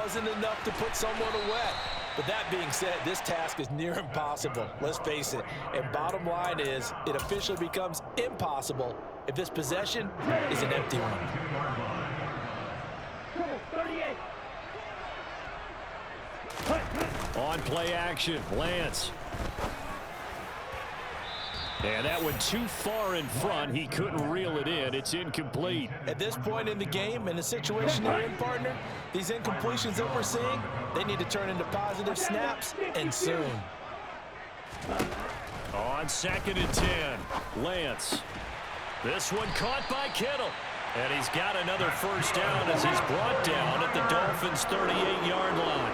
wasn't enough to put someone away. But that being said, this task is near impossible. Let's face it. And bottom line is, it officially becomes impossible if this possession is an empty one. On play action, Lance. And that one too far in front. He couldn't reel it in. It's incomplete. At this point in the game, in the situation they're in, partner, these incompletions that we're seeing, they need to turn into positive snaps, and soon. On 2nd and 10, Lance. This one caught by Kittle. And he's got another first down as he's brought down at the Dolphins' 38-yard line.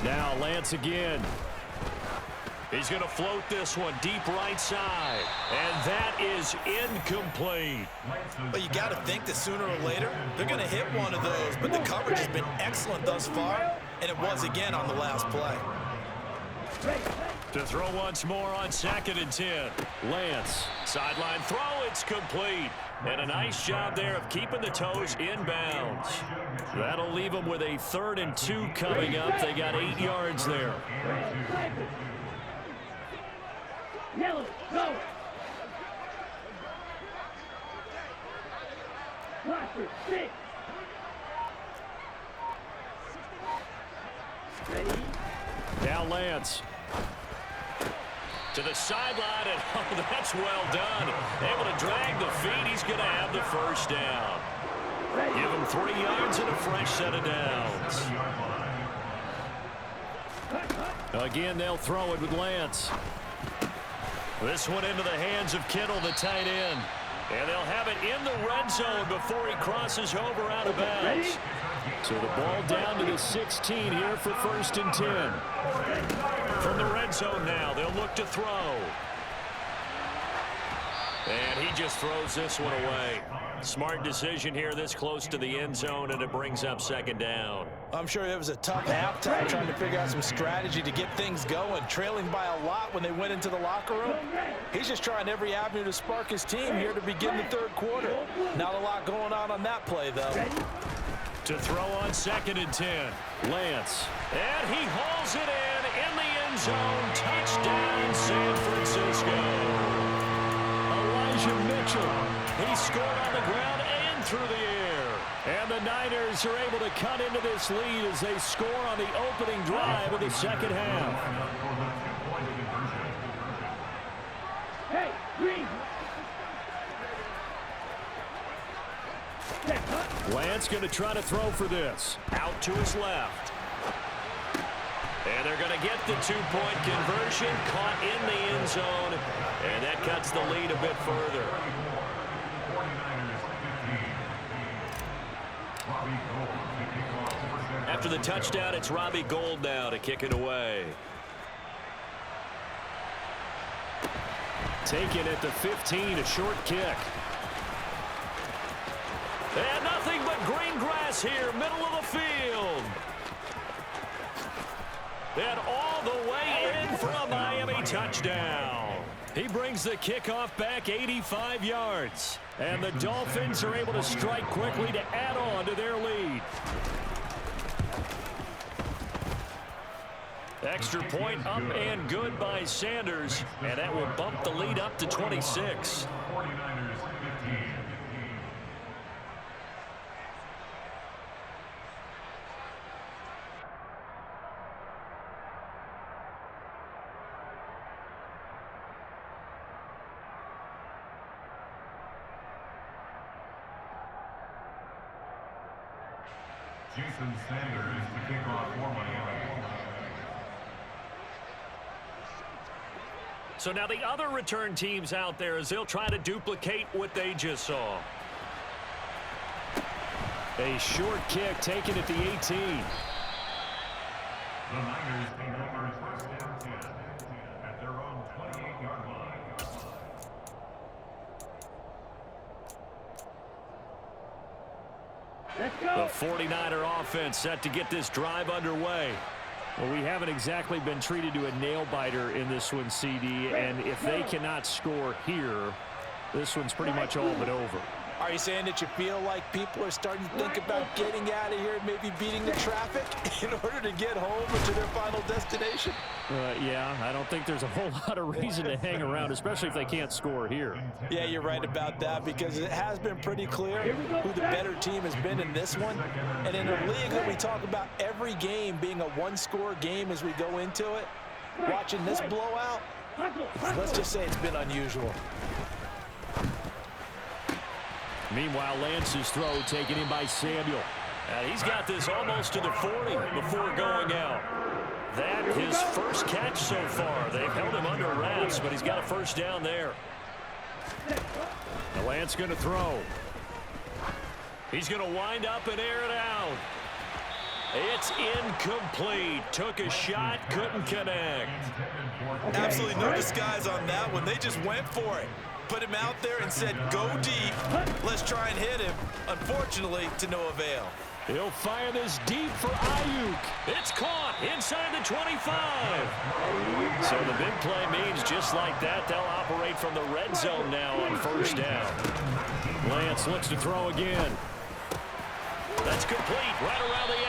Now Lance again. He's going to float this one deep right side. And that is incomplete. Well, you got to think that sooner or later, they're going to hit one of those. But the coverage has been excellent thus far, and it was again on the last play. To throw once more on 2nd and 10. Lance, sideline throw, it's complete. And a nice job there of keeping the toes inbounds. That'll leave them with a 3rd and 2 coming up. They got 8 yards there. Yellow, go! Cluster, 6! Ready? Now Lance. To the sideline, and oh, that's well done. Able to drag the feet. He's going to have the first down. Give him 3 yards and a fresh set of downs. Again, they'll throw it with Lance. This one into the hands of Kittle, the tight end. And they'll have it in the red zone before he crosses over out of bounds. So the ball down to the 16 here for 1st and 10. From the red zone now, they'll look to throw. And he just throws this one away. Smart decision here this close to the end zone, and it brings up 2nd down. I'm sure it was a tough halftime trying to figure out some strategy to get things going, trailing by a lot when they went into the locker room. He's just trying every avenue to spark his team here to begin the 3rd quarter. Not a lot going on that play, though. To throw on 2nd and 10, Lance. And he hauls it in the end zone. Touchdown, San Francisco. Elijah Mitchell. He scored on the ground and through the air. And the Niners are able to cut into this lead as they score on the opening drive of the 2nd half. Hey, green! Lance going to try to throw for this. Out to his left. And they're going to get the 2-point conversion. Caught in the end zone. And that cuts the lead a bit further. After the touchdown, it's Robbie Gould now to kick it away. Taken at the 15, a short kick. And nothing but green grass here, middle of the field. And all the way in for a Miami touchdown. He brings the kickoff back 85 yards. And the Dolphins are able to strike quickly to add on to their lead. Extra point up and good by Sanders. And that will bump the lead up to 26. Jason Sanders to kick off for Miami. So now the other return teams out there, as they'll try to duplicate what they just saw. A short kick taken at the 18. The Niners take over first down 10 at their own 28-yard line. Let's go. The 49er offense set to get this drive underway. Well, we haven't exactly been treated to a nail-biter in this one, CD, and if they cannot score here, this one's pretty much all but over. Are you saying that you feel like people are starting to think about getting out of here and maybe beating the traffic in order to get home or to their final destination? Yeah, I don't think there's a whole lot of reason to hang around, especially if they can't score here. Yeah, you're right about that, because it has been pretty clear who the better team has been in this one. And in a league that we talk about every game being a one-score game as we go into it, watching this blowout, let's just say it's been unusual. Meanwhile, Lance's throw taken in by Samuel. And he's got this almost to the 40 before going out. That his first catch so far. They've held him under wraps, but he's got a first down there. Now Lance going to throw. He's going to wind up and air it out. It's incomplete. Took a shot, couldn't connect. Absolutely no disguise on that one. They just went for it. Put him out there and said, go deep. Let's try and hit him. Unfortunately, to no avail. He'll fire this deep for Ayuk. It's caught inside the 25. So the big play means just like that, they'll operate from the red zone now on first down. Lance looks to throw again. That's complete right around the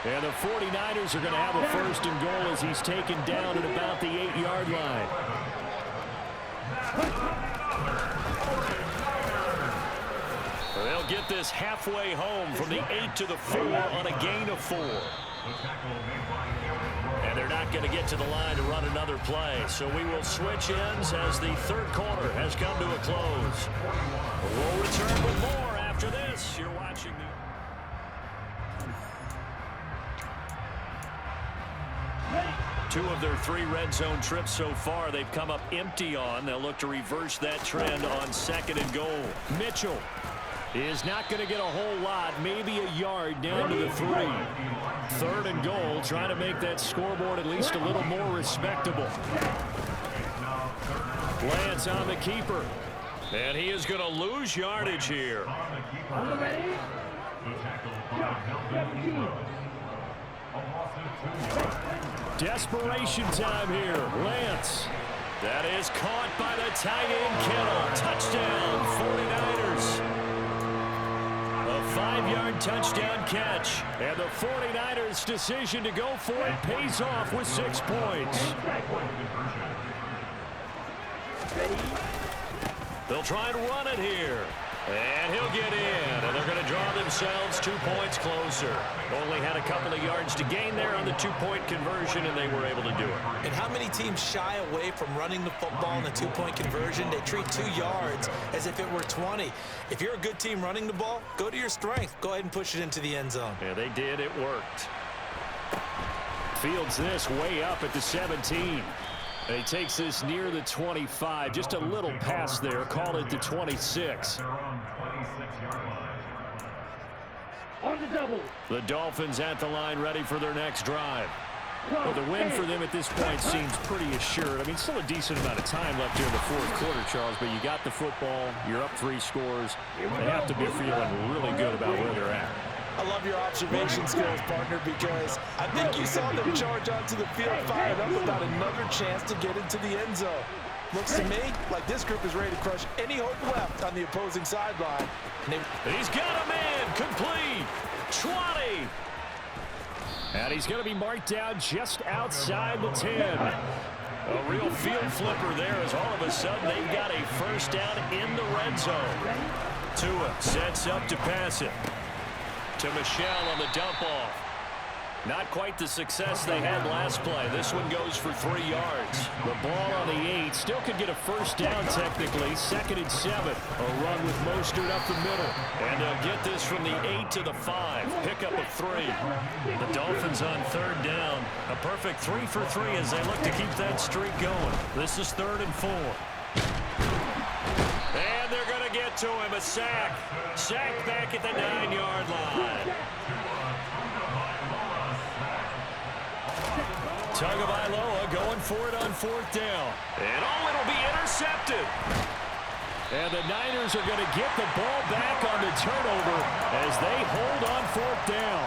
8. And the 49ers are going to have a first and goal as he's taken down at about the 8-yard line. They'll get this halfway home from the 8 to the 4 on a gain of 4. And they're not going to get to the line to run another play. So we will switch ends as the third quarter has come to a close. We'll return with more after this. You're watching the... Two of their 3 red zone trips so far they've come up empty on. They'll look to reverse that trend on second and goal. Mitchell is not going to get a whole lot, maybe a yard down to the 3. Third and goal, trying to make that scoreboard at least a little more respectable. Lance on the keeper. And he is going to lose yardage here. Desperation time here. Lance. That is caught by the tight end, Kittle. Touchdown, 49ers. A 5-yard touchdown catch. And the 49ers' decision to go for it pays off with 6 points. They'll try and run it here. And he'll get in, and they're going to draw themselves 2 points closer. Only had a couple of yards to gain there on the 2-point conversion, and they were able to do it. And how many teams shy away from running the football in the 2-point conversion? They treat 2 yards as if it were 20. If you're a good team running the ball, go to your strength. Go ahead and push it into the end zone. Yeah, they did. It worked. Fields this way up at the 17. He takes this near the 25, just a little pass there, call it the 26. On the double. The Dolphins at the line ready for their next drive. Well, the win for them at this point seems pretty assured. I mean, still a decent amount of time left here in the fourth quarter, Charles, but you got the football, you're up 3 scores. They have to be feeling really good about where they're at. I love your observation skills, partner, because I think you saw them charge onto the field, fired up about another chance to get into the end zone. Looks to me like this group is ready to crush any hope left on the opposing sideline. He's got a man complete. 20. And he's going to be marked down just outside the 10. A real field flipper there as all of a sudden they've got a first down in the red zone. Tua sets up to pass it. To Michelle on the dump off. Not quite the success they had last play. This one goes for 3 yards. The ball on the 8 still could get a first down technically. 2nd and 7. A run with Mostert up the middle. And they'll get this from the 8 to the 5. Pick up a 3. The Dolphins on 3rd down. A perfect 3 for 3 as they look to keep that streak going. This is 3rd and 4. And they're going to get to him. A sack. Sack back at the 9-yard line. Tagovailoa going for it on 4th down. And it'll be intercepted. And the Niners are going to get the ball back on the turnover as they hold on 4th down.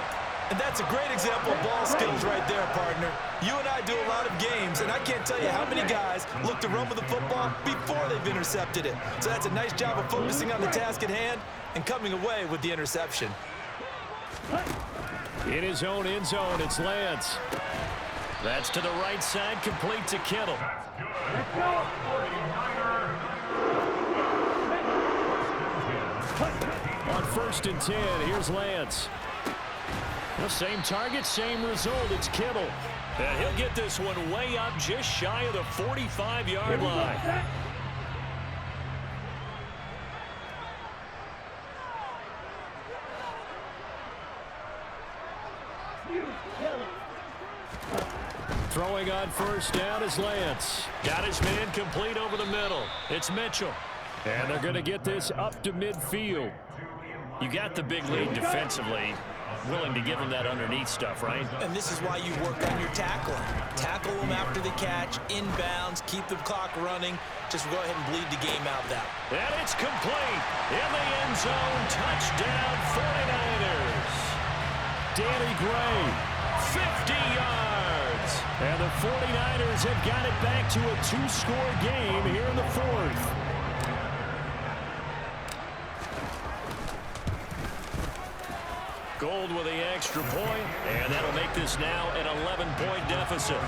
And that's a great example of ball skills right there, partner. You and I do a lot of games, and I can't tell you how many guys look to run with the football before they've intercepted it. So that's a nice job of focusing on the task at hand and coming away with the interception. In his own end zone, it's Lance. That's to the right side, complete to Kittle. On 1st and 10, here's Lance. The same target, same result. It's Kittle. And he'll get this one way up just shy of the 45-yard line. Throwing on 1st down is Lance. Got his man complete over the middle. It's Mitchell. And they're going to get this up to midfield. You got the big lead defensively. Willing to give him that underneath stuff, right? And this is why you work on your tackling. Tackle them after the catch, inbounds, keep the clock running. Just go ahead and bleed the game out that way. And it's complete. In the end zone, touchdown 49ers. Danny Gray, 50 yards. And the 49ers have got it back to a 2-score game here in the 4th. Gold with the extra point, and that'll make this now an 11-point deficit.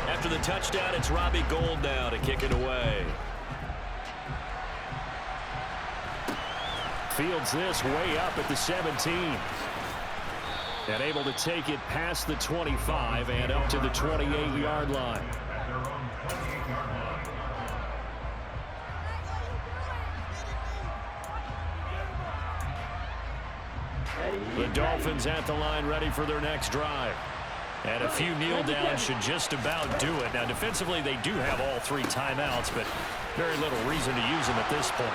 After the touchdown, it's Robbie Gould now to kick it away. Fields this way up at the 17. And able to take it past the 25 and up to the 28-yard line. The Dolphins at the line ready for their next drive. And a few kneel downs should just about do it. Now, defensively, they do have all 3 timeouts, but very little reason to use them at this point.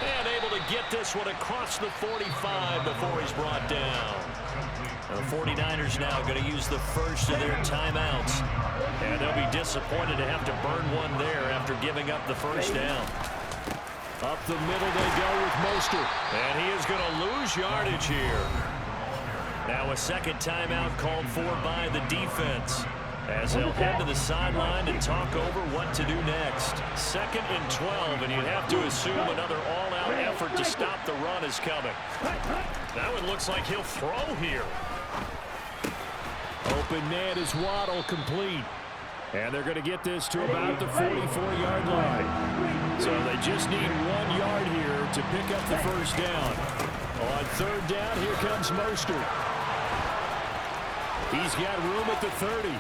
And able to get this one across the 45 before he's brought down. The 49ers now going to use the first of their timeouts. And they'll be disappointed to have to burn one there after giving up the first down. Up the middle they go with Mostert. And he is going to lose yardage here. Now a second timeout called for by the defense, as they'll head to the sideline to talk over what to do next. 2nd and 12, and you have to assume another all-out effort to stop the run is coming. That one looks like he'll throw here. Open man is Waddle, complete. And they're going to get this to about the 44-yard line. So they just need 1 yard here to pick up the first down. On 3rd down, here comes Mostert. He's got room at the 30.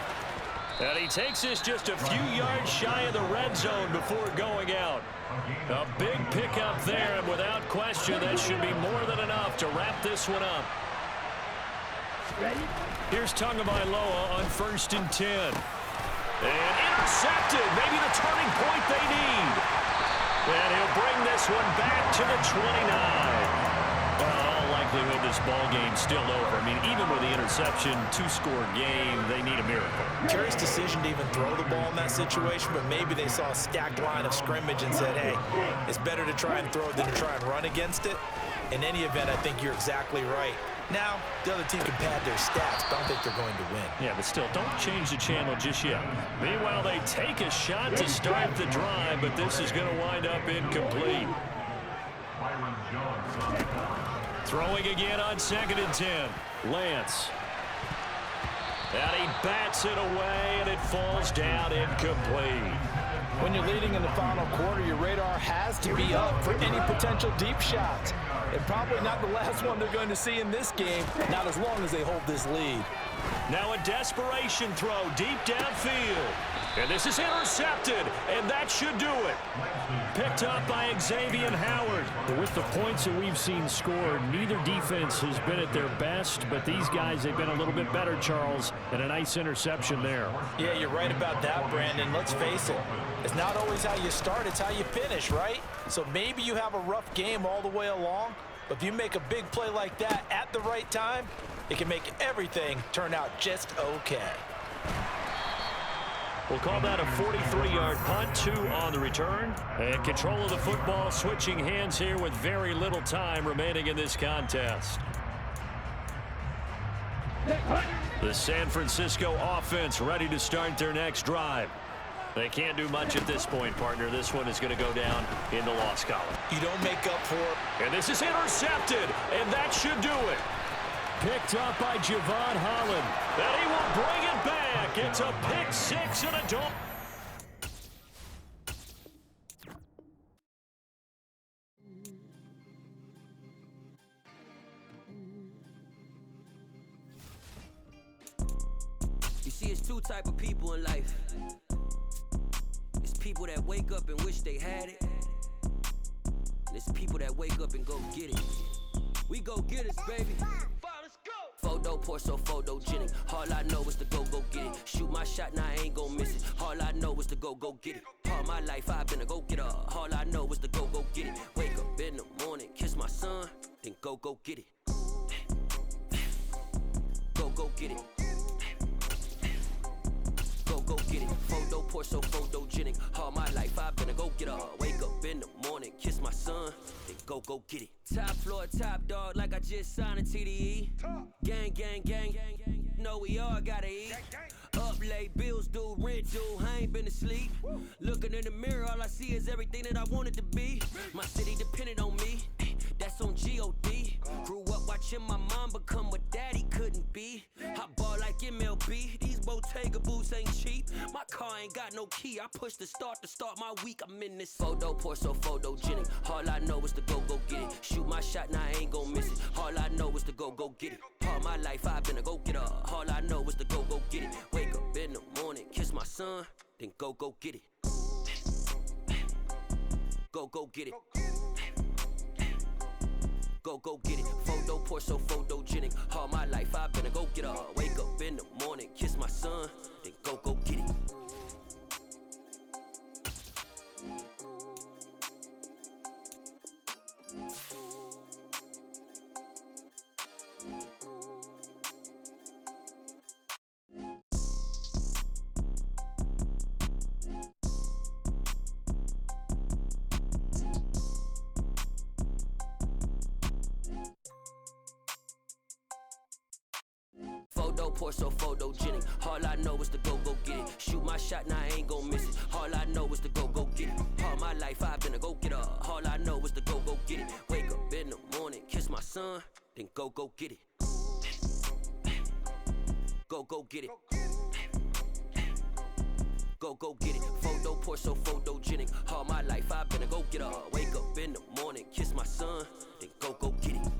And he takes this just a few yards shy of the red zone before going out. A big pickup there, and without question, that should be more than enough to wrap this one up. Here's Tagovailoa on 1st and 10. And intercepted, maybe the turning point they need. And he'll bring this one back to the 29. Well, in all likelihood, this ball game's still over. I mean, even with the interception, 2-score game, they need a miracle. Curious decision to even throw the ball in that situation, but maybe they saw a stacked line of scrimmage and said, hey, it's better to try and throw than to try and run against it. In any event, I think you're exactly right. Now, the other team can pad their stats, but I don't think they're going to win. Yeah, but still, don't change the channel just yet. Meanwhile, they take a shot to start the drive, but this is going to wind up incomplete. Throwing again on 2nd and 10. Lance. And he bats it away, and it falls down incomplete. When you're leading in the final quarter, your radar has to be up for any potential deep shots. And probably not the last one they're going to see in this game, not as long as they hold this lead. Now a desperation throw deep downfield. And this is intercepted, and that should do it. Picked up by Xavier Howard. With the points that we've seen scored, neither defense has been at their best, but these guys, they've been a little bit better, Charles, and a nice interception there. Yeah, you're right about that, Brandon. Let's face it. It's not always how you start, it's how you finish, right? So maybe you have a rough game all the way along, but if you make a big play like that at the right time, it can make everything turn out just okay. We'll call that a 43-yard punt, 2 on the return. And control of the football switching hands here with very little time remaining in this contest. The San Francisco offense ready to start their next drive. They can't do much at this point, partner. This one is going to go down in the loss column. You don't make up for it. And this is intercepted, and that should do it. Picked up by Javon Holland. And he will bring it back. It's a pick 6 and a don't. You see, it's two type of people in life. It's people that wake up and wish they had it. And it's people that wake up and go get it. We go get it, baby. Photo poor, so photogenic. All I know is to go get it. Shoot my shot, now I ain't gon' miss it. All I know is to go get it. All my life I've been a go-getter. All I know is to go get it. Wake up in the morning, kiss my son, then go get it. Go get it. Go get it. Photo poor, so photogenic. All my life I've been a go-getter. Wake up in the morning, kiss my son, then go get it. Top floor, top dog, like I just signed a TDE. Gang, gang, gang, gang, gang. Know we all gotta eat. Up late, bills due, rent due, I ain't been asleep. Looking in the mirror, all I see is everything that I wanted to be. My city depended on me, that's on G.O.D. Grew up watching my mom become what daddy couldn't be. I ball like MLB, these Bottega boots ain't cheap. My car ain't got no key, I push the start to start my week. I'm in this photo poor, so photogenic. All I know is to go get it. Shoot my shot, now I ain't gon' miss it. All I know is to go get it. All my life I've been a go-getter. All I know is to go get it. Wake up in the morning, kiss my son, then go get it. Go get it. Go get it. Photo poor, so photogenic. All my life I've been a go-getter. Wake up in the morning, kiss my son, then go get it. Photo poor, so photogenic. All I know is to go get it. Shoot my shot, now I ain't gon' miss it. All I know is to go get it. All my life I've been a go-getter. All I know is to go get it. Wake up in the morning, kiss my son, then go get it. Go get it. Go get it. Photo poor, so photogenic. All my life I've been a go-getter. Wake up in the morning, kiss my son, then go get it.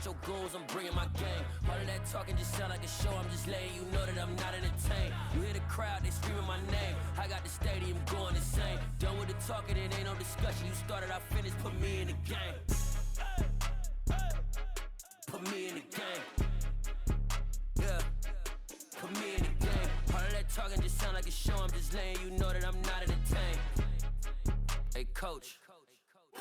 Your goons, I'm bringing my game. All of that talking just sound like a show. I'm just letting you know that I'm not entertained. You hear the crowd, they screaming my name. I got the stadium going insane. Done with the talking, it ain't no discussion. You started, I finished, put me in the game. Put me in the game. Yeah, put me in the game. All of that talking just sound like a show. I'm just letting you know that I'm not entertained. Hey, coach,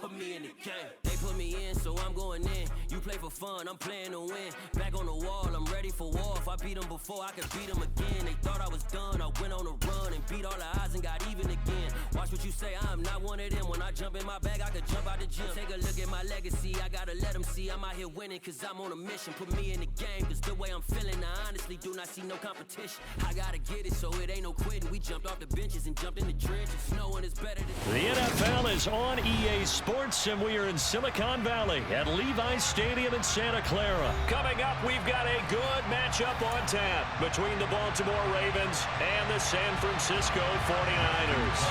put me in the game. They put me in, so I'm going in. You play for fun, I'm playing to win. Back on the wall, I'm ready for war. If I beat them before, I could beat them again. They thought I was done, I went on a run and beat all the odds and got even again. Watch what you say, I'm not one of them. When I jump in my bag, I could jump out the gym. Take a look at my legacy, I gotta let them see I'm out here winning, cause I'm on a mission. Put me in the game, cause the way I'm feeling, I honestly do not see no competition. I gotta get it, so it ain't no quitting. We jumped off the benches and jumped in the trenches. No one is better than... The NFL is on EA Sports, and we are in Silicon Valley at Levi's Stadium in Santa Clara. Coming up, we've got a good matchup on tap between the Baltimore Ravens and the San Francisco 49ers.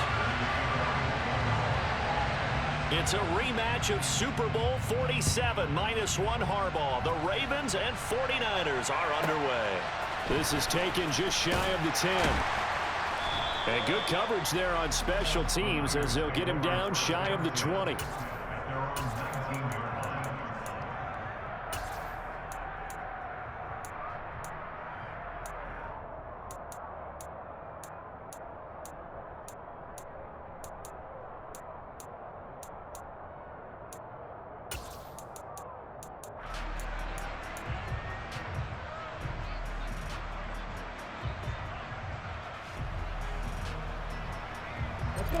It's a rematch of Super Bowl 47, -1 Harbaugh. The Ravens and 49ers are underway. This is taken just shy of the 10. And good coverage there on special teams as they'll get him down shy of the 20.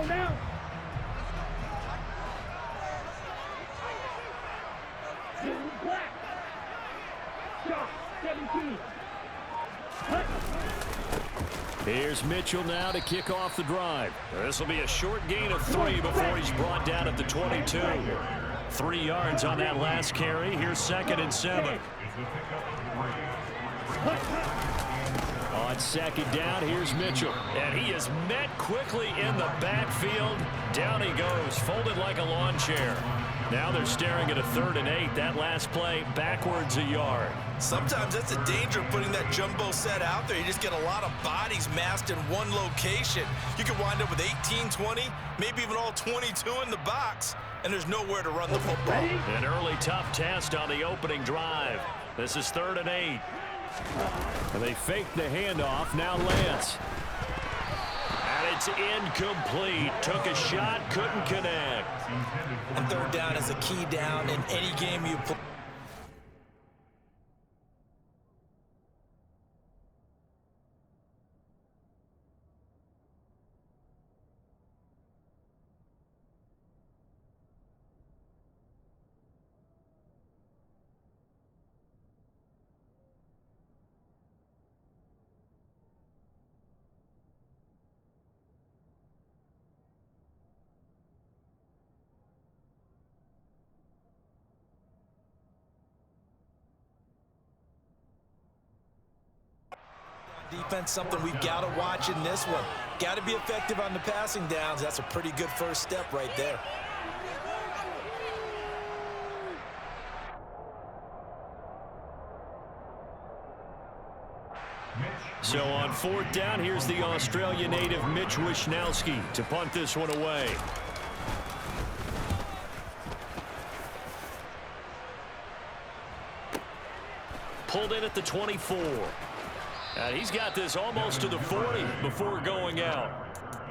Go now. Black. Shot 17. Here's Mitchell now to kick off the drive. This will be a short gain of 3 before he's brought down at the 22. 3 yards on that last carry. Here's 2nd and 7. On 2nd down, here's Mitchell. And he is met quickly in the backfield. Down he goes, folded like a lawn chair. Now they're staring at a 3rd and 8. That last play, backwards a yard. Sometimes that's the danger of putting that jumbo set out there. You just get a lot of bodies massed in one location. You could wind up with 18, 20, maybe even all 22 in the box, and there's nowhere to run the football. An early tough test on the opening drive. This is 3rd and 8. And they fake the handoff. Now Lance. And it's incomplete. Took a shot, couldn't connect. And 3rd down is a key down in any game you play. Defense, something we've got to watch in this one. Got to be effective on the passing downs. That's a pretty good first step right there. So on 4th down, here's the Australia native Mitch Wishnowski to punt this one away. Pulled in at the 24. And he's got this almost to the 40 before going out.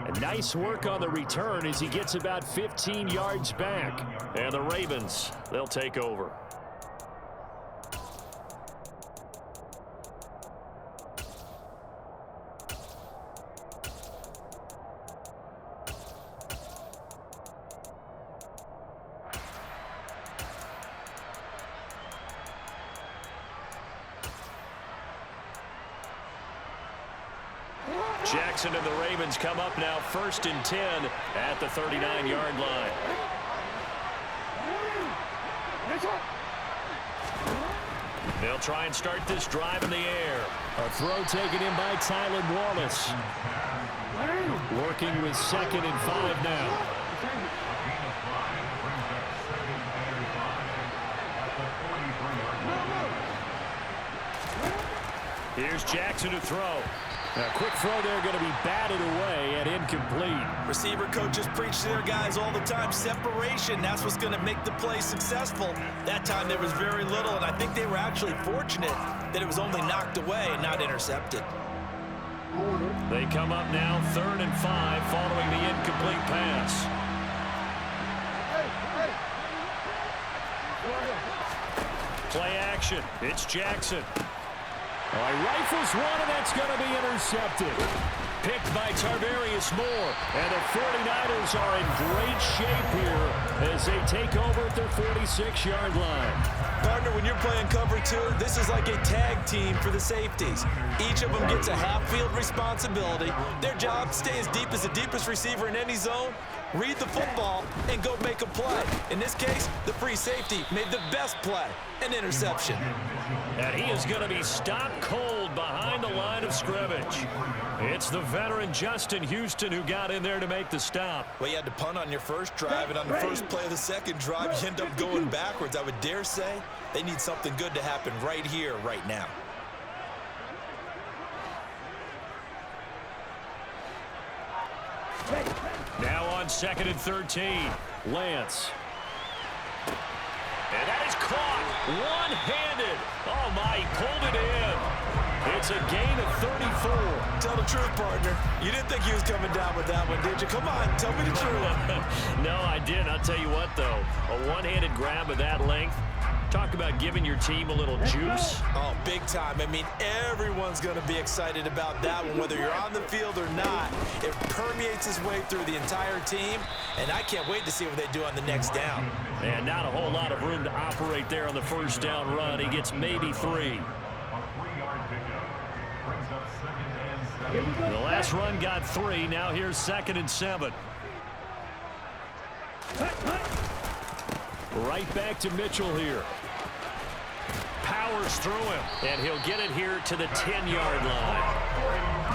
And nice work on the return as he gets about 15 yards back. And the Ravens, they'll take over. Jackson and the Ravens come up now 1st and 10 at the 39-yard line. They'll try and start this drive in the air. A throw taken in by Tylan Wallace. Working with 2nd and 5 now. Here's Jackson to throw. A quick throw there, going to be batted away and incomplete. Receiver coaches preach to their guys all the time. Separation, that's what's going to make the play successful. That time there was very little, and I think they were actually fortunate that it was only knocked away and not intercepted. They come up now 3rd and 5 following the incomplete pass. Play action. It's Jackson. He rifles one, and that's going to be intercepted. Picked by Tarvarius Moore. And the 49ers are in great shape here as they take over at their 46-yard line. Partner, when you're playing cover 2, this is like a tag team for the safeties. Each of them gets a half-field responsibility. Their job, stay as deep as the deepest receiver in any zone, read the football, and go make a play. In this case, the free safety made the best play, an interception. And he is going to be stopped cold behind the line of scrimmage. It's the veteran Justin Houston who got in there to make the stop. Well, you had to punt on your first drive, and on the first play of the second drive, you end up going backwards. I would dare say they need something good to happen right here, right now. Now on 2nd and 13, Lance. And that is caught one-handed. Oh, my, he pulled it in. It's a gain of 34. Tell the truth, partner. You didn't think he was coming down with that one, did you? Come on, tell me the truth. No, I didn't. I'll tell you what, though. A one-handed grab of that length, Talk about giving your team a little juice. Oh, big time. I mean, everyone's going to be excited about that one, whether you're on the field or not. It permeates its way through the entire team, and I can't wait to see what they do on the next down. And not a whole lot of room to operate there on the first down run. He gets maybe 3. A 3-yard pickup brings up 2nd and 7. The last run got 3. Now here's 2nd and 7. Right back to Mitchell here. Powers through him, and he'll get it here to the 10-yard line.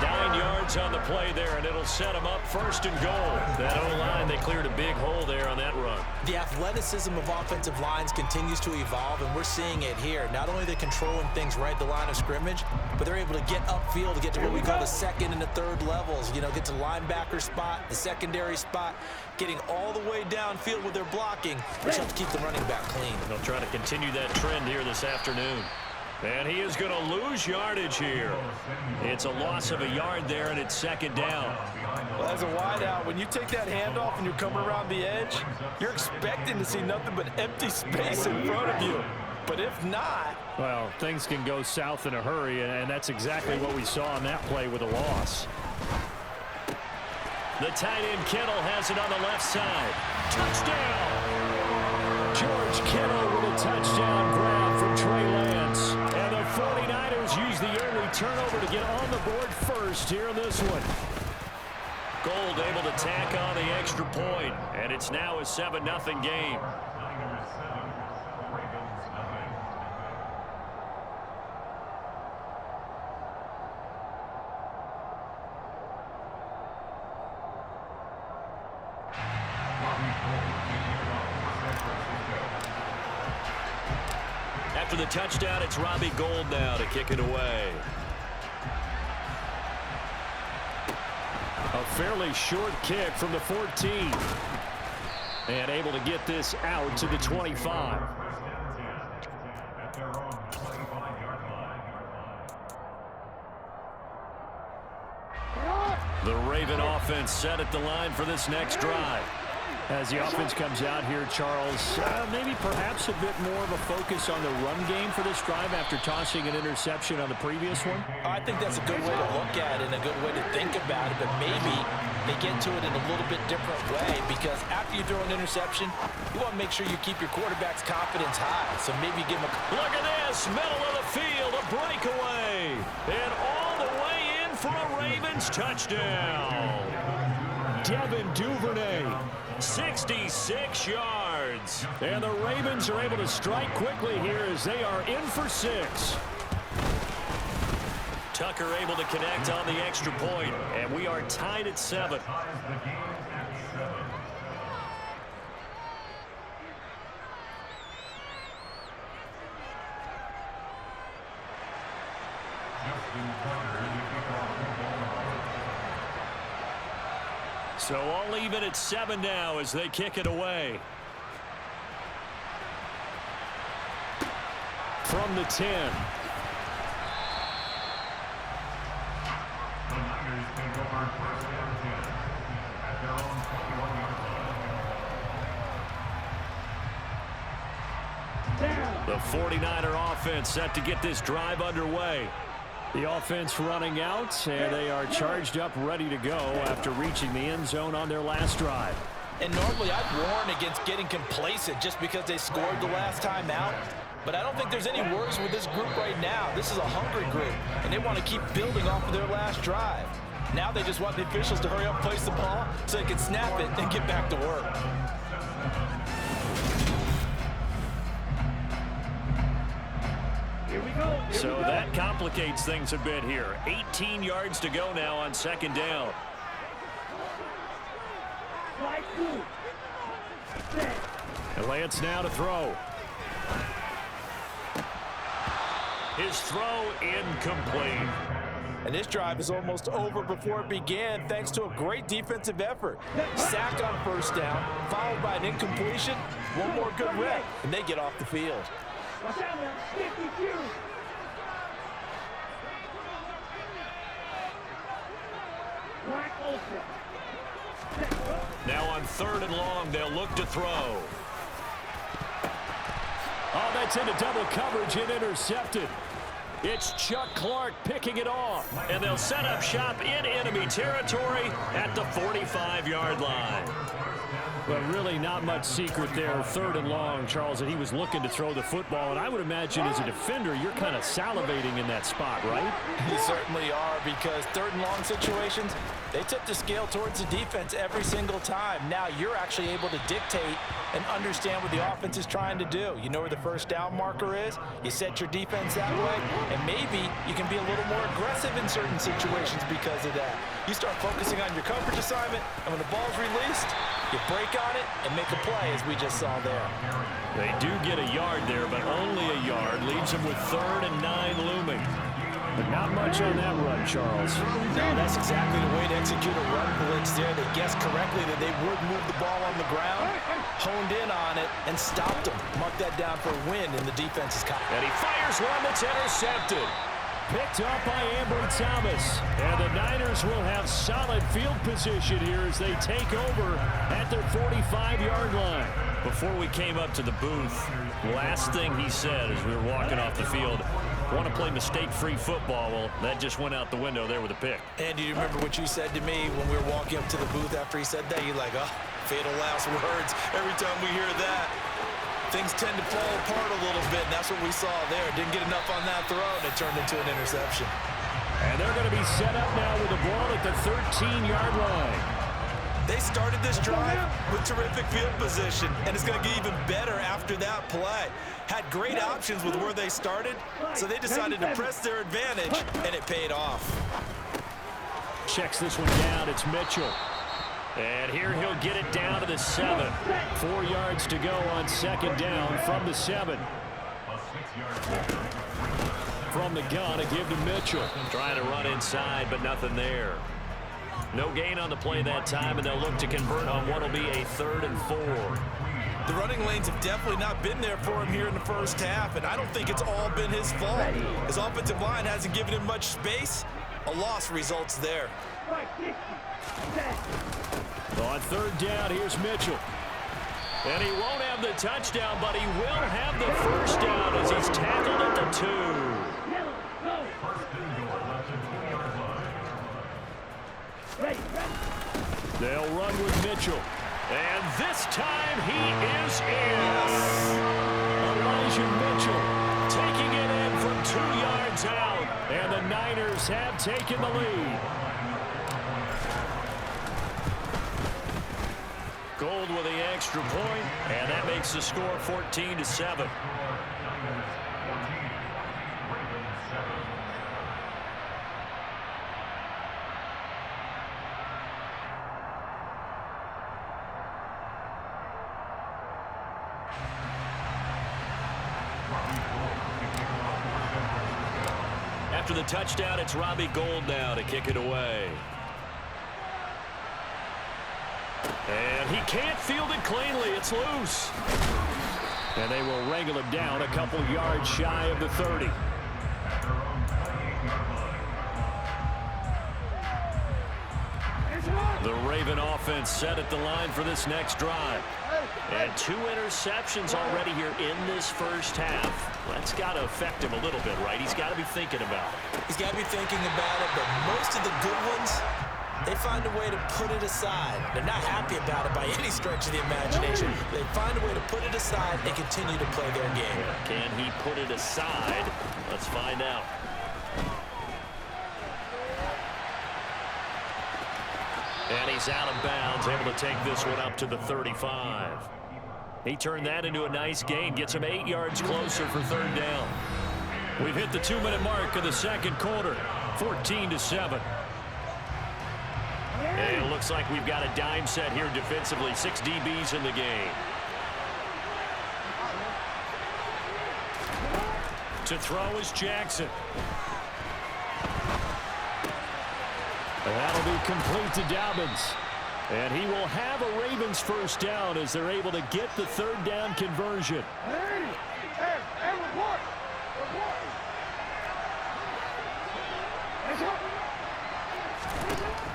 9 yards on the play there, and it'll set him up 1st and goal. That O-line, they cleared a big hole there on that run. The athleticism of offensive lines continues to evolve, and we're seeing it here. Not only are they controlling things right at the line of scrimmage, but they're able to get upfield to get to what we call the 2nd and the 3rd levels. You know, get to linebacker spot, the secondary spot, getting all the way downfield with their blocking, which helps keep the running back clean. They'll try to continue that trend here this afternoon. And he is going to lose yardage here. It's a loss of a yard there, and it's 2nd down. Well, as a wideout, when you take that handoff and you're coming around the edge, you're expecting to see nothing but empty space in front of you. But if not... Well, things can go south in a hurry, and that's exactly what we saw on that play with a loss. The tight end Kittle has it on the left side. Touchdown! George Kittle with a touchdown grab from Trey Lance. And the 49ers use the early turnover to get on the board first here in this one. Gold able to tack on the extra point, and it's now a 7-0 game. Niners 7, Ravens nothing. After the touchdown, it's Robbie Gould now to kick it away. A fairly short kick from the 14. And able to get this out to the 25. At their own 25-yard line. The Raven offense set at the line for this next drive. As the offense comes out here, Charles, maybe perhaps a bit more of a focus on the run game for this drive after tossing an interception on the previous one? I think that's a good way to look at it and a good way to think about it, but maybe they get to it in a little bit different way, because after you throw an interception, you want to make sure you keep your quarterback's confidence high. So maybe give him a... Look at this, middle of the field, a breakaway. And all the way in for a Ravens touchdown. Devin Duvernay, 66 yards. And the Ravens are able to strike quickly here as they are in for 6. Tucker able to connect on the extra point, and we are tied at 7. Ties the game at 7. Justin Tucker in the kickoff. So all even at 7 now as they kick it away. From the 10. The Niners take over 1st and 10 at their own 21-yard line. The 49er offense set to get this drive underway. The offense running out, and they are charged up, ready to go after reaching the end zone on their last drive. And normally I'd warn against getting complacent just because they scored the last time out. But I don't think there's any worries with this group right now. This is a hungry group, and they want to keep building off of their last drive. Now they just want the officials to hurry up, place the ball, so they can snap it and get back to work. So that complicates things a bit here. 18 yards to go now on 2nd down. And Lance now to throw. His throw incomplete. And this drive is almost over before it began, thanks to a great defensive effort. Sack on 1st down, followed by an incompletion. One more good rep, and they get off the field. Watch out, man. 52. Black Ultra. Now on 3rd and long, they'll look to throw. Oh, that's into double coverage and intercepted. It's Chuck Clark picking it off. And they'll set up shop in enemy territory at the 45-yard line. But really not much secret there. 3rd and long, Charles, and he was looking to throw the football. And I would imagine as a defender, you're kind of salivating in that spot, right? You certainly are, because 3rd and long situations, they tip the scale towards the defense every single time. Now you're actually able to dictate and understand what the offense is trying to do. You know where the first down marker is. You set your defense that way, and maybe you can be a little more aggressive in certain situations because of that. You start focusing on your coverage assignment, and when the ball's released, you break on it and make a play, as we just saw there. They do get a yard there, but only a yard. Leaves them with 3rd and 9 looming. But not much on that run, Charles. No, that's exactly the way to execute a run blitz there. They guessed correctly that they would move the ball on the ground, honed in on it, and stopped them. Mark that down for a win in the defense's column. And he fires one that's intercepted. Picked up by Ambry Thomas. And the Niners will have solid field position here as they take over at their 45-yard line. Before we came up to the booth, last thing he said as we were walking off the field, want to play mistake-free football. Well, that just went out the window there with a pick. And do you remember what you said to me when we were walking up to the booth after he said that? You're like, oh, fatal last words. Every time we hear that, things tend to fall apart a little bit, and that's what we saw there. Didn't get enough on that throw, and it turned into an interception. And they're going to be set up now with the ball at the 13-yard line. They started this drive with terrific field position, and it's going to get even better after that play. Had great options with where they started, so they decided to press their advantage, and it paid off. Checks this one down. It's Mitchell. And here he'll get it down to the 7. 4 yards to go on 2nd down from the 7. From the gun, a give to Mitchell. Trying to run inside, but nothing there. No gain on the play that time, and they'll look to convert on what will be a 3rd and 4. The running lanes have definitely not been there for him here in the first half, and I don't think it's all been his fault. His offensive line hasn't given him much space. A loss results there. On 3rd down, here's Mitchell. And he won't have the touchdown, but he will have the first down as he's tackled at the 2. They'll run with Mitchell. And this time he is in. Elijah Mitchell taking it in from 2 yards out. And the Niners have taken the lead. Gold with the extra point, and that makes the score 14-7. After the touchdown, it's Robbie Gould now to kick it away. And he can't field it cleanly. It's loose. And they will wrangle it down a couple yards shy of the 30. The Raven offense set at the line for this next drive. And 2 interceptions already here in this first half. That's got to affect him a little bit, right? He's got to be thinking about it. He's got to be thinking about it, but most of the good ones, they find a way to put it aside. They're not happy about it by any stretch of the imagination. They find a way to put it aside and continue to play their game. Can he put it aside? Let's find out. And he's out of bounds, able to take this one up to the 35. He turned that into a nice gain, gets him 8 yards closer for 3rd down. We've hit the 2-minute mark of the second quarter, 14-7. And it looks like we've got a dime set here defensively, 6 DBs in the game. To throw is Jackson. And that'll be complete to Dobbins. And he will have a Ravens first down as they're able to get the 3rd down conversion.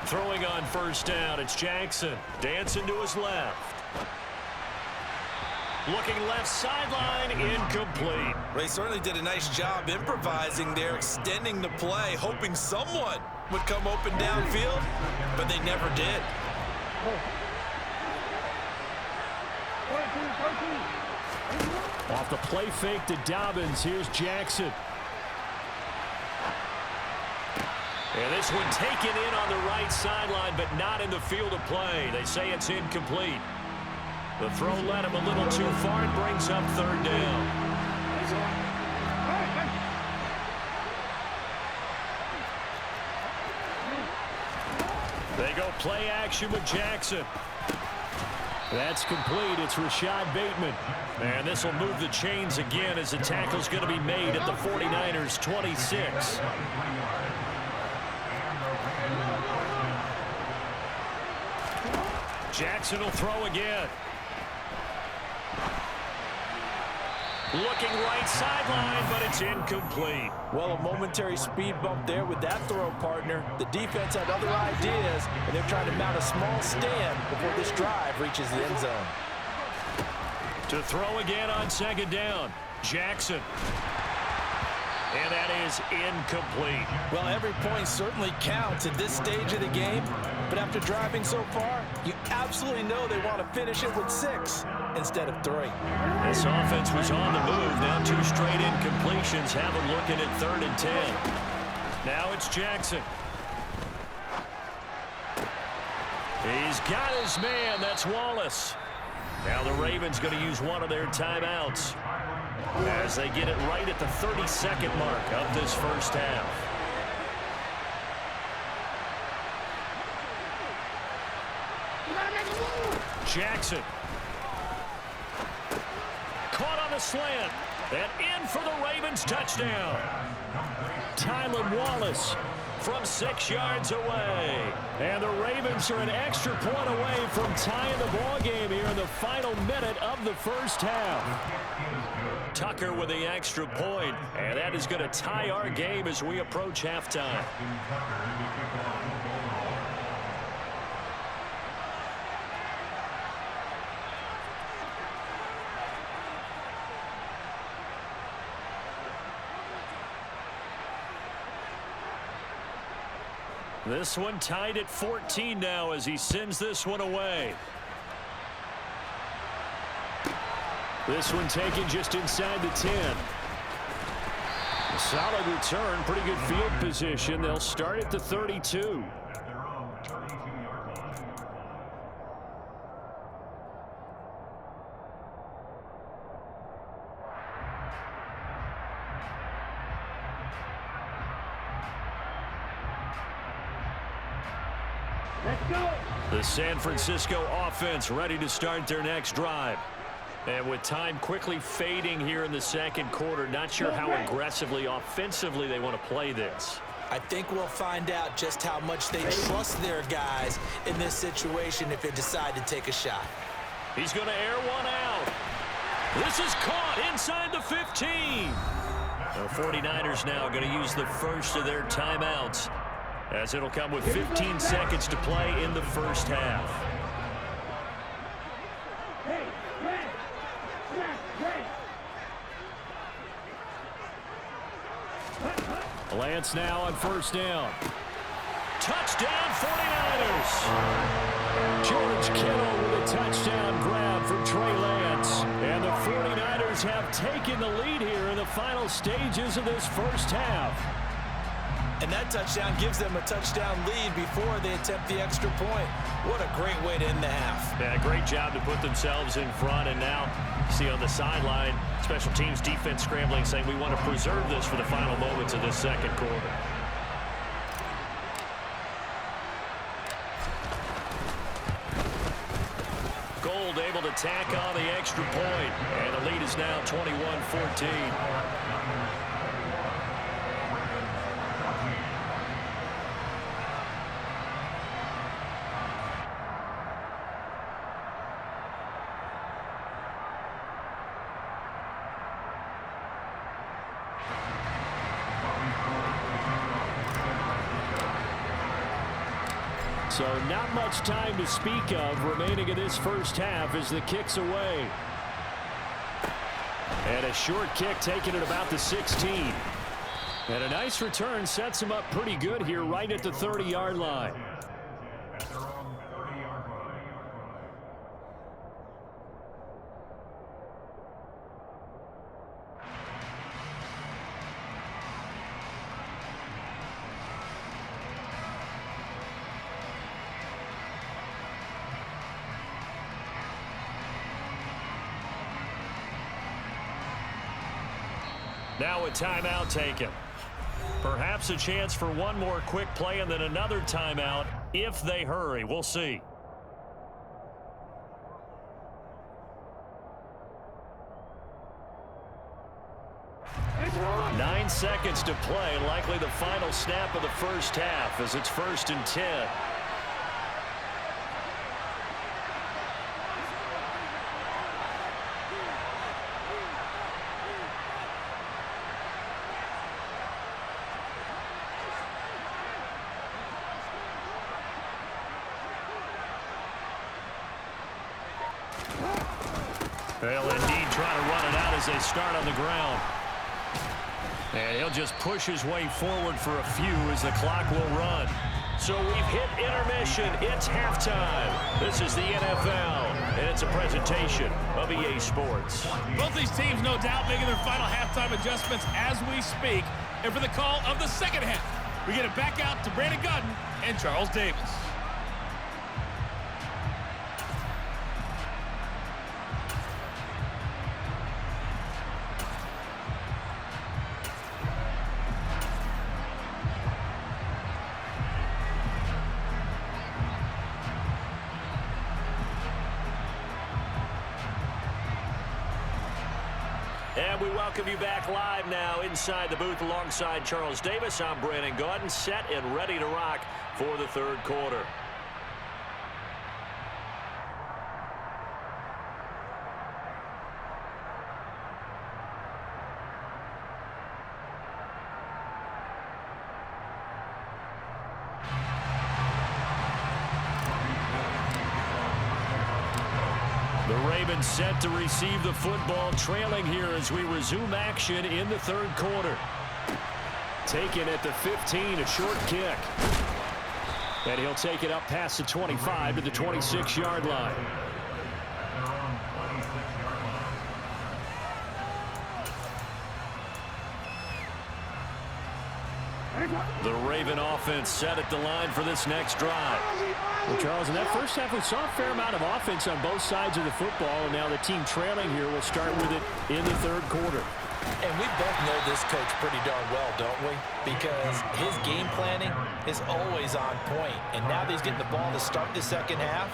Throwing on first down, it's Jackson. Dancing to his left. Looking left sideline, incomplete. They certainly did a nice job improvising there, extending the play, hoping someone would come open downfield, but they never did. Off the play fake to Dobbins, here's Jackson. And this one taken in on the right sideline, but not in the field of play. They say it's incomplete. The throw led him a little too far and brings up third down. They go play action with Jackson. That's complete. It's Rashad Bateman. And this will move the chains again as the tackle's going to be made at the 49ers' 26. Jackson will throw again. Looking right sideline, but it's incomplete. Well, a momentary speed bump there with that throw, partner. The defense had other ideas, and they're trying to mount a small stand before this drive reaches the end zone. To throw again on second down, Jackson. And that is incomplete. Well, every point certainly counts at this stage of the game, but after driving so far, you absolutely know they want to finish it with 6 instead of 3. This offense was on the move. Now 2 straight incompletions have them looking at 3rd and 10. Now it's Jackson. He's got his man. That's Wallace. Now the Ravens going to use one of their timeouts as they get it right at the 32nd mark of this first half. Jackson. Caught on the slant. And in for the Ravens touchdown. Tylan Wallace from 6 yards away. And the Ravens are an extra point away from tying the ball game here in the final minute of the first half. Tucker with the extra point, and that is going to tie our game as we approach halftime. This one tied at 14 now as he sends this one away. This one taken just inside the 10. Solid return, pretty good field position. They'll start at the 32. At their own 32-yard line. Let's go. The San Francisco offense ready to start their next drive. And with time quickly fading here in the second quarter, not sure how aggressively, offensively they want to play this. I think we'll find out just how much they trust their guys in this situation if they decide to take a shot. He's going to air one out. This is caught inside the 15. The 49ers now going to use the first of their timeouts, as it'll come with 15 seconds to play in the first half. Lance now on first down. Touchdown 49ers. George Kittle with a touchdown grab for Trey Lance. And the 49ers have taken the lead here in the final stages of this first half. And that touchdown gives them a touchdown lead before they attempt the extra point. What a great way to end the half. Yeah, great job to put themselves in front. And now, see on the sideline, special teams defense scrambling, saying we want to preserve this for the final moments of this second quarter. Gold able to tack on the extra point. And the lead is now 21-14. So not much time to speak of remaining in this first half as the kick's away. And a short kick taken at about the 16. And a nice return sets him up pretty good here right at the 30-yard line. At their own 30-yard line. Now a timeout taken. Perhaps a chance for one more quick play and then another timeout if they hurry. We'll see. Nine seconds to play, likely the final snap of the first half as it's 1st and 10. They'll indeed try to run it out as they start on the ground. And he'll just push his way forward for a few as the clock will run. So we've hit intermission. It's halftime. This is the NFL, and it's a presentation of EA Sports. Both these teams, no doubt, making their final halftime adjustments as we speak. And for the call of the second half, we get it back out to Brandon Gaudin and Charles Davis. And we welcome you back live now inside the booth alongside Charles Davis. I'm Brandon Gaudin, set and ready to rock for the third quarter. The Ravens set to receive the football, trailing here as we resume action in the third quarter. Taken at the 15, a short kick. And he'll take it up past the 25 to the 26-yard line. The Raven offense set at the line for this next drive. Well, Charles, in that first half, we saw a fair amount of offense on both sides of the football, and now the team trailing here will start with it in the third quarter. And we both know this coach pretty darn well, don't we? Because his game planning is always on point. And now that he's getting the ball to start the second half,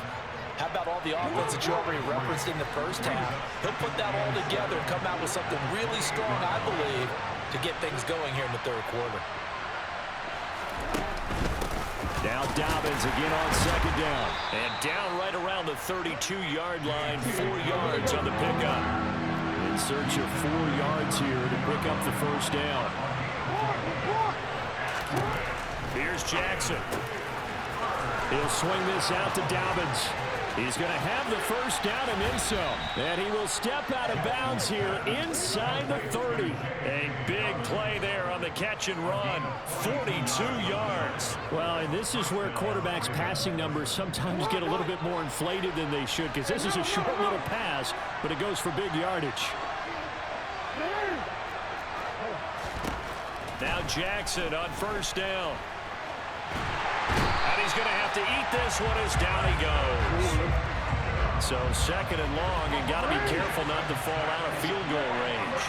how about all the offense that you already referenced in the first half? He'll put that all together and come out with something really strong, I believe, to get things going here in the third quarter. Now Dobbins again on second down. And down right around the 32-yard line, 4 yards on the pickup. In search of 4 yards here to pick up the first down. Here's Jackson. He'll swing this out to Dobbins. He's going to have the first down and then some. And he will step out of bounds here inside the 30. A big play there on the catch and run. 42 yards. Well, and this is where quarterbacks' passing numbers sometimes get a little bit more inflated than they should, because this is a short little pass, but it goes for big yardage. Now Jackson on first down. And he's going to have to eat this one as down he goes. So second and long, and got to be careful not to fall out of field goal range.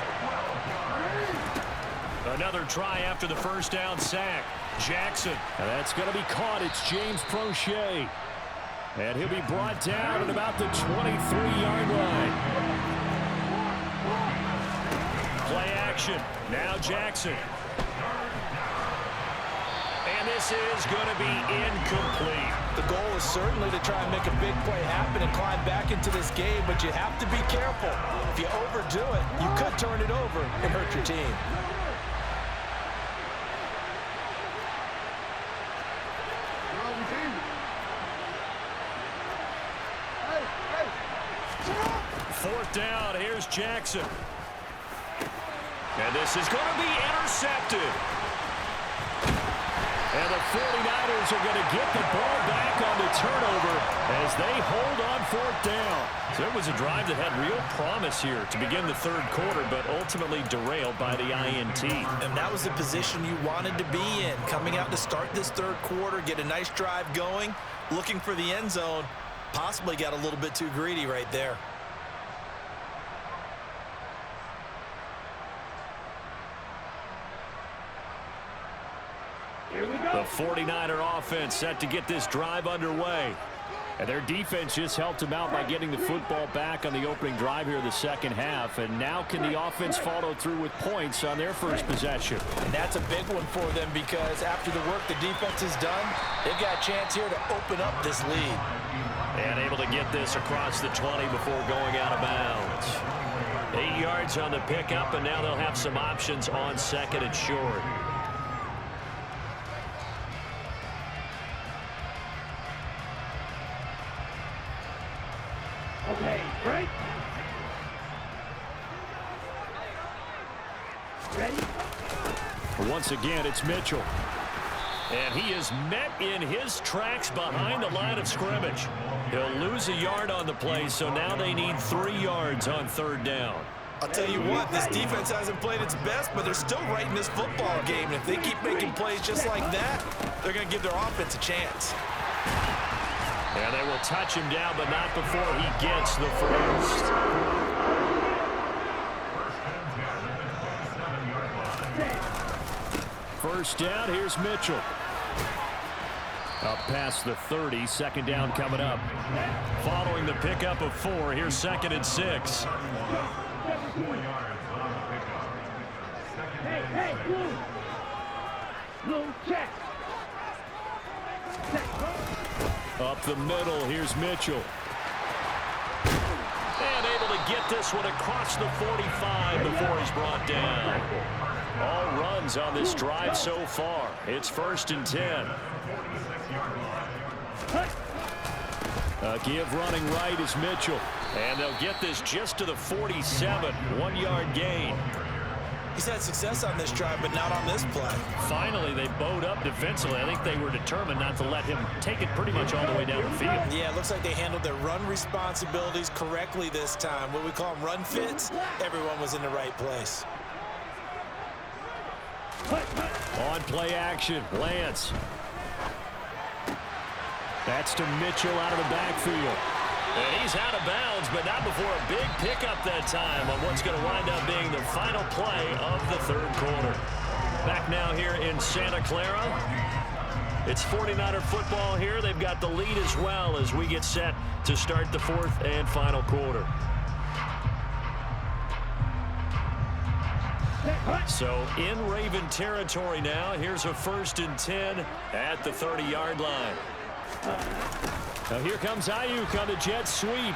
Another try after the first down sack. Jackson. And that's going to be caught. It's James Prochet. And he'll be brought down at about the 23-yard line. Play action. Now Jackson. And this is going to be incomplete. The goal is certainly to try and make a big play happen and climb back into this game, but you have to be careful. If you overdo it, you could turn it over and hurt your team. Fourth down, here's Jackson. And this is going to be intercepted. And the 49ers are going to get the ball back on the turnover as they hold on fourth down. So it was a drive that had real promise here to begin the third quarter, but ultimately derailed by the INT. And that was the position you wanted to be in. Coming out to start this third quarter, get a nice drive going, looking for the end zone. Possibly got a little bit too greedy right there. The 49er offense set to get this drive underway. And their defense just helped them out by getting the football back on the opening drive here in the second half. And now can the offense follow through with points on their first possession? And that's a big one for them because after the work the defense has done, they've got a chance here to open up this lead. And able to get this across the 20 before going out of bounds. 8 yards on the pickup, and now they'll have some options on second and short. Okay, break. Ready? Once again, it's Mitchell. And he is met in his tracks behind the line of scrimmage. He'll lose a yard on the play, so now they need 3 yards on third down. I'll tell you what, this defense hasn't played its best, but they're still right in this football game. And if they keep making plays just like that, they're going to give their offense a chance. And they will touch him down, but not before he gets the first. First down, here's Mitchell. Up past the 30, second down coming up. Following the pickup of 4, here's second and 6. Hey, blue. Blue, check. Up the middle, here's Mitchell. And able to get this one across the 45 before he's brought down. All runs on this drive so far. It's first and 10. A give running right is Mitchell. And they'll get this just to the 47, 1-yard gain. He's had success on this drive, but not on this play. Finally, they bowed up defensively. I think they were determined not to let him take it pretty much all the way down the field. Yeah, it looks like they handled their run responsibilities correctly this time. What we call them run fits, everyone was in the right place. On play action, Lance. That's to Mitchell out of the backfield. And he's out of bounds, but not before a big pickup that time on what's going to wind up being the final play of the third quarter. Back now here in Santa Clara. It's 49er football here. They've got the lead as well as we get set to start the fourth and final quarter. So in Raven territory now. Here's a first and 10 at the 30-yard line. Now here comes Ayuk on the jet sweep.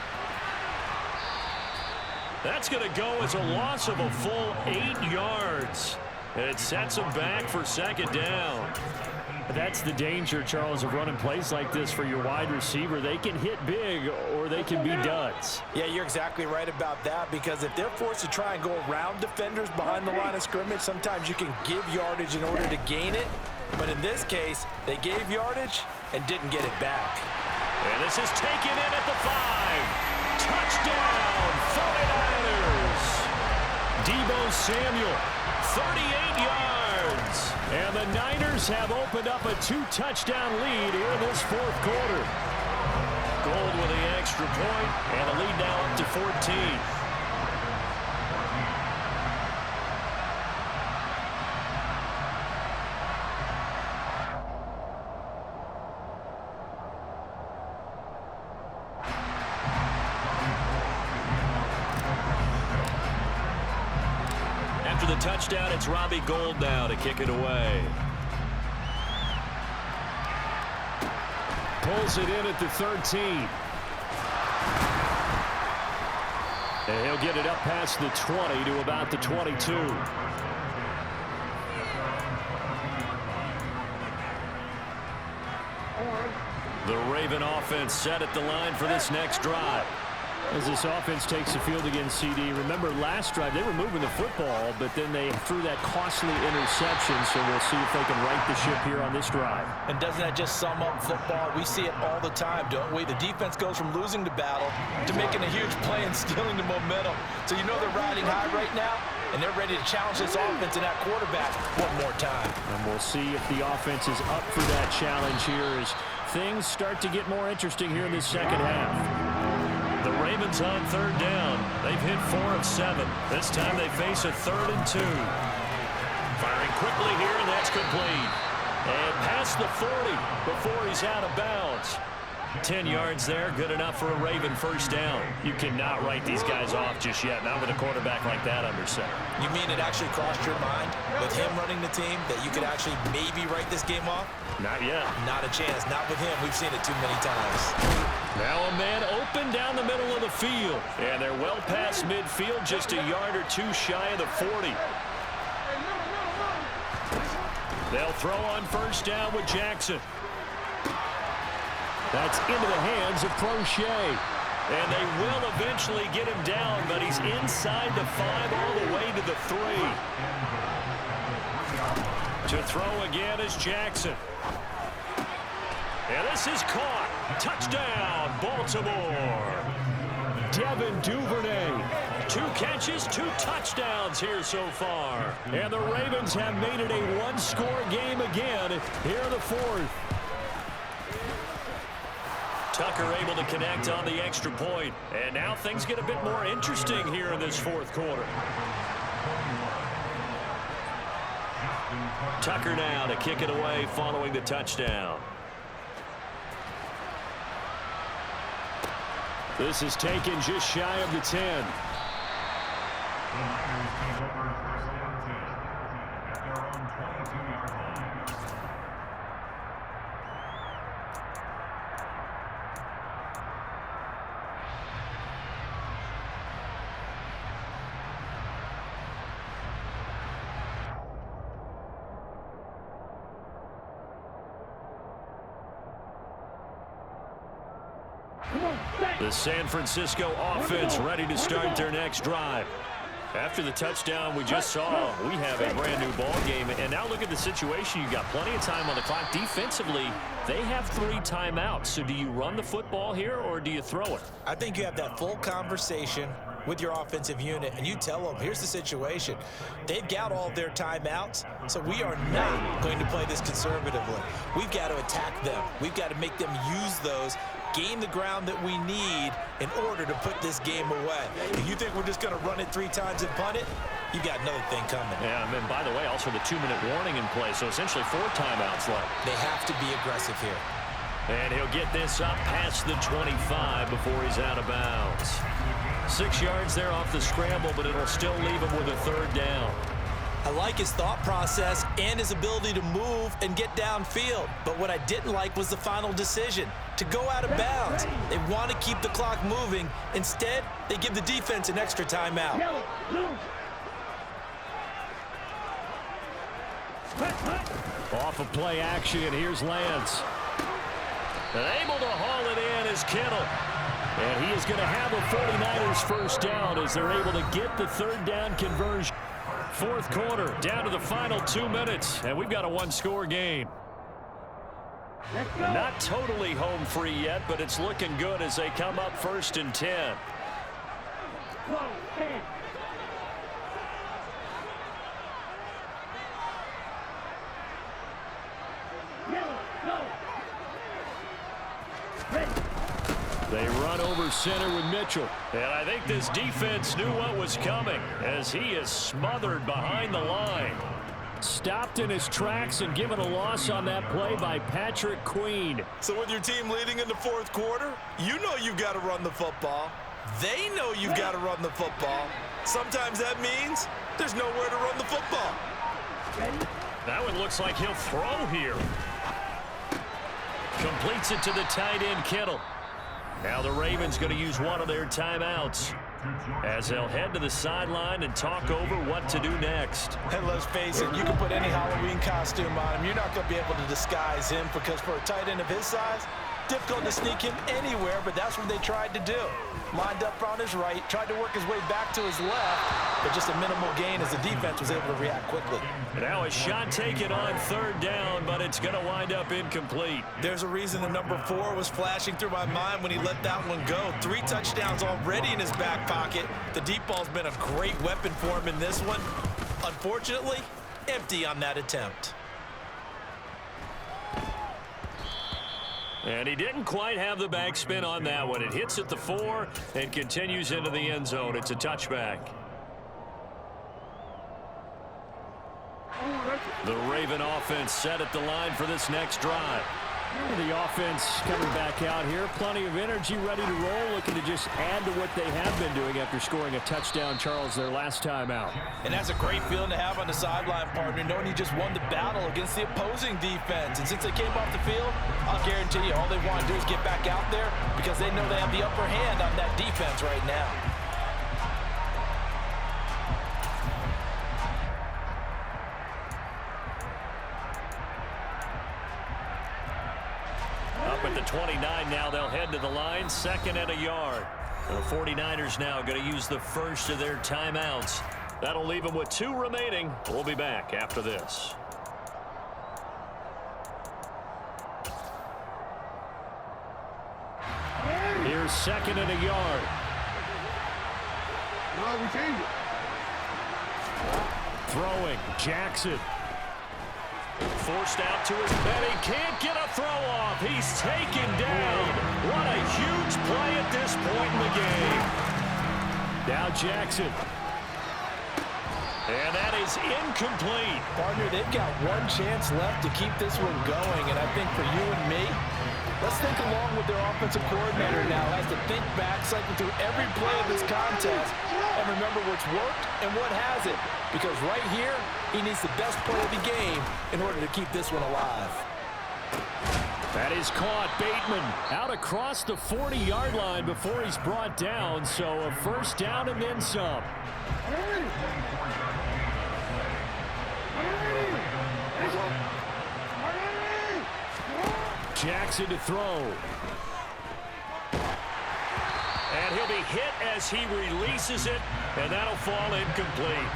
That's going to go as a loss of a full 8 yards. It sets him back for second down. That's the danger, Charles, of running plays like this for your wide receiver. They can hit big or they can be duds. Yeah, you're exactly right about that, because if they're forced to try and go around defenders behind the line of scrimmage, sometimes you can give yardage in order to gain it. But in this case, they gave yardage and didn't get it back. And this is taken in at the 5. Touchdown, 49ers. Deebo Samuel, 38 yards. And the Niners have opened up a 2-touchdown lead here in this fourth quarter. Gold with the extra point, and the lead now up to 14. After the touchdown, it's Robbie Gould now to kick it away. Pulls it in at the 13. And he'll get it up past the 20 to about the 22. The Raven offense set at the line for this next drive. As this offense takes the field against CD, remember last drive they were moving the football, but then they threw that costly interception, so we'll see if they can right the ship here on this drive. And doesn't that just sum up football? We see it all the time, don't we? The defense goes from losing the battle to making a huge play and stealing the momentum. So you know they're riding high right now, and they're ready to challenge this offense and that quarterback one more time. And we'll see if the offense is up for that challenge here as things start to get more interesting here in this second half. The Ravens on third down. They've hit 4 of 7. This time they face a 3rd and 2. Firing quickly here, and that's complete. And past the 40 before he's out of bounds. 10 yards there, good enough for a Raven first down. You cannot write these guys off just yet, not with a quarterback like that under center. You mean it actually crossed your mind with him running the team that you could actually maybe write this game off? Not yet. Not a chance. Not with him. We've seen it too many times. Now a man open down the middle of the field. And they're well past midfield, just a yard or two shy of the 40. They'll throw on first down with Jackson. That's into the hands of Crochet. And they will eventually get him down, but he's inside the 5 all the way to the 3. To throw again is Jackson. And this is caught. Touchdown, Baltimore. Devin Duvernay. 2 catches, 2 touchdowns here so far. And the Ravens have made it a one-score game again here in the 4th. Tucker able to connect on the extra point. And now things get a bit more interesting here in this 4th quarter. Tucker now to kick it away following the touchdown. This is taken just shy of the 10. The San Francisco offense ready to start their next drive. After the touchdown we just saw, we have a brand new ball game. And now look at the situation. You've got plenty of time on the clock. Defensively, they have 3 timeouts. So do you run the football here or do you throw it? I think you have that full conversation with your offensive unit, and you tell them, here's the situation. They've got all of their timeouts, so we are not going to play this conservatively. We've got to attack them. We've got to make them use those, gain the ground that we need in order to put this game away. If you think we're just going to run it 3 times and punt it, you got another thing coming. Yeah, and by the way, also the 2-minute warning in play, so essentially 4 timeouts left. They have to be aggressive here. And he'll get this up past the 25 before he's out of bounds. 6 yards there off the scramble, but it'll still leave him with a 3rd down. I like his thought process and his ability to move and get downfield. But what I didn't like was the final decision, to go out of bounds. They want to keep the clock moving. Instead, they give the defense an extra timeout. Off of play action, here's Lance. And able to haul it in is Kittle. And he is going to have a 49ers first down as they're able to get the 3rd down conversion. 4th quarter, down to the final 2 minutes, and we've got a 1-score game. Not totally home free yet, but it's looking good as they come up 1st and 10. They run over center with Mitchell. And I think this defense knew what was coming as he is smothered behind the line. Stopped in his tracks and given a loss on that play by Patrick Queen. So with your team leading in the 4th quarter, you know you've got to run the football. They know you've got to run the football. Sometimes that means there's nowhere to run the football. That one looks like he'll throw here. Completes it to the tight end, Kittle. Now the Ravens going to use one of their timeouts as they'll head to the sideline and talk over what to do next. And let's face it, you can put any Halloween costume on him. You're not going to be able to disguise him because for a tight end of his size, difficult to sneak him anywhere, but that's what they tried to do. Lined up on his right, tried to work his way back to his left, but just a minimal gain as the defense was able to react quickly. Now a shot taken on third down, but it's going to wind up incomplete. There's a reason the number 4 was flashing through my mind when he let that one go. 3 touchdowns already in his back pocket. The deep ball's been a great weapon for him in this one. Unfortunately, empty on that attempt. And he didn't quite have the backspin on that one. It hits at the 4 and continues into the end zone. It's a touchback. The Raven offense set at the line for this next drive. The offense coming back out here. Plenty of energy, ready to roll, looking to just add to what they have been doing after scoring a touchdown, Charles, their last time out. And that's a great feeling to have on the sideline, partner, knowing you just won the battle against the opposing defense. And since they came off the field, I'll guarantee you all they want to do is get back out there because they know they have the upper hand on that defense right now. Up at the 29 now, they'll head to the line, 2nd and a yard. The 49ers now going to use the first of their timeouts. That'll leave them with 2 remaining. We'll be back after this. Here's 2nd and a yard. No, we change it. Throwing, Jackson. Forced out to his belly, can't get a throw off. He's taken down. What a huge play at this point in the game. Now Jackson. And that is incomplete. Partner, they've got one chance left to keep this one going, and I think for you and me, let's think along with their offensive coordinator now as to think back, cycle through every play of this contest, and remember what's worked and what hasn't. Because right here, he needs the best play of the game in order to keep this one alive. That is caught. Bateman out across the 40-yard line before he's brought down. So a first down and then some. Jackson to throw. And he'll be hit as he releases it, and that'll fall incomplete.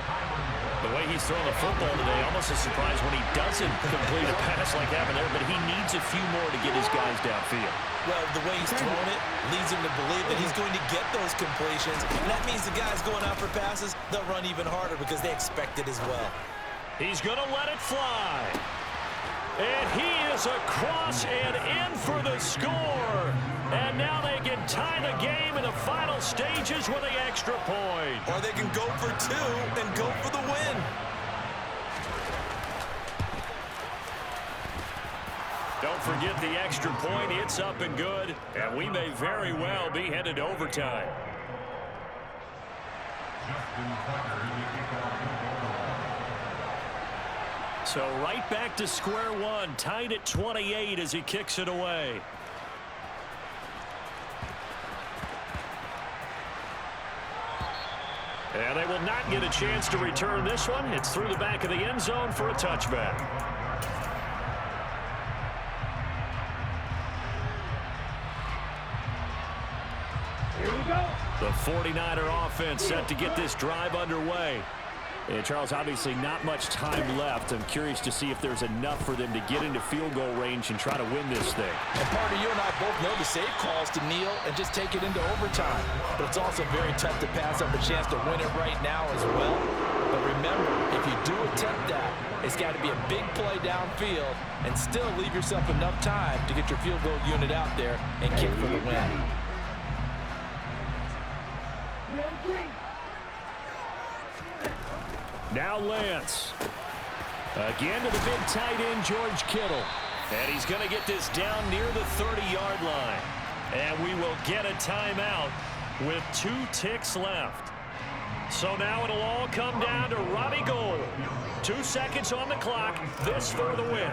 The way he's throwing the football today, almost a surprise when he doesn't complete a pass like that there, but he needs a few more to get his guys downfield. Well, the way he's throwing it leads him to believe that he's going to get those completions, and that means the guys going out for passes, they'll run even harder because they expect it as well. He's going to let it fly. And he is across and in for the score. And now they can tie the game in the final stages with the extra point. Or they can go for 2 and go for the win. Don't forget the extra point. It's up and good. And we may very well be headed to overtime. So right back to square one, tied at 28 as he kicks it away. And they will not get a chance to return this one. It's through the back of the end zone for a touchback. Here we go. The 49er offense set to get this drive underway. And Charles, obviously not much time left. I'm curious to see if there's enough for them to get into field goal range and try to win this thing. And partner, you and I both know the safe calls to kneel and just take it into overtime. But it's also very tough to pass up a chance to win it right now as well. But remember, if you do attempt that, it's got to be a big play downfield and still leave yourself enough time to get your field goal unit out there and kick for the win. Now Lance. Again to the big tight end, George Kittle. And he's going to get this down near the 30-yard line. And we will get a timeout with 2 ticks left. So now it'll all come down to Robbie Gould. 2 seconds on the clock. This for the win.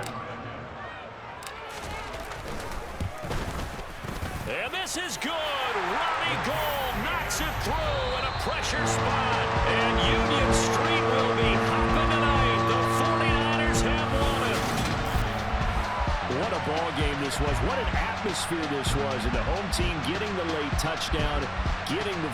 And this is good. Robbie Gould knocks it through in a pressure spot. And Union Street will be hopping tonight. The 49ers have won it. What a ball game this was. What an atmosphere this was. And the home team getting the late touchdown, getting the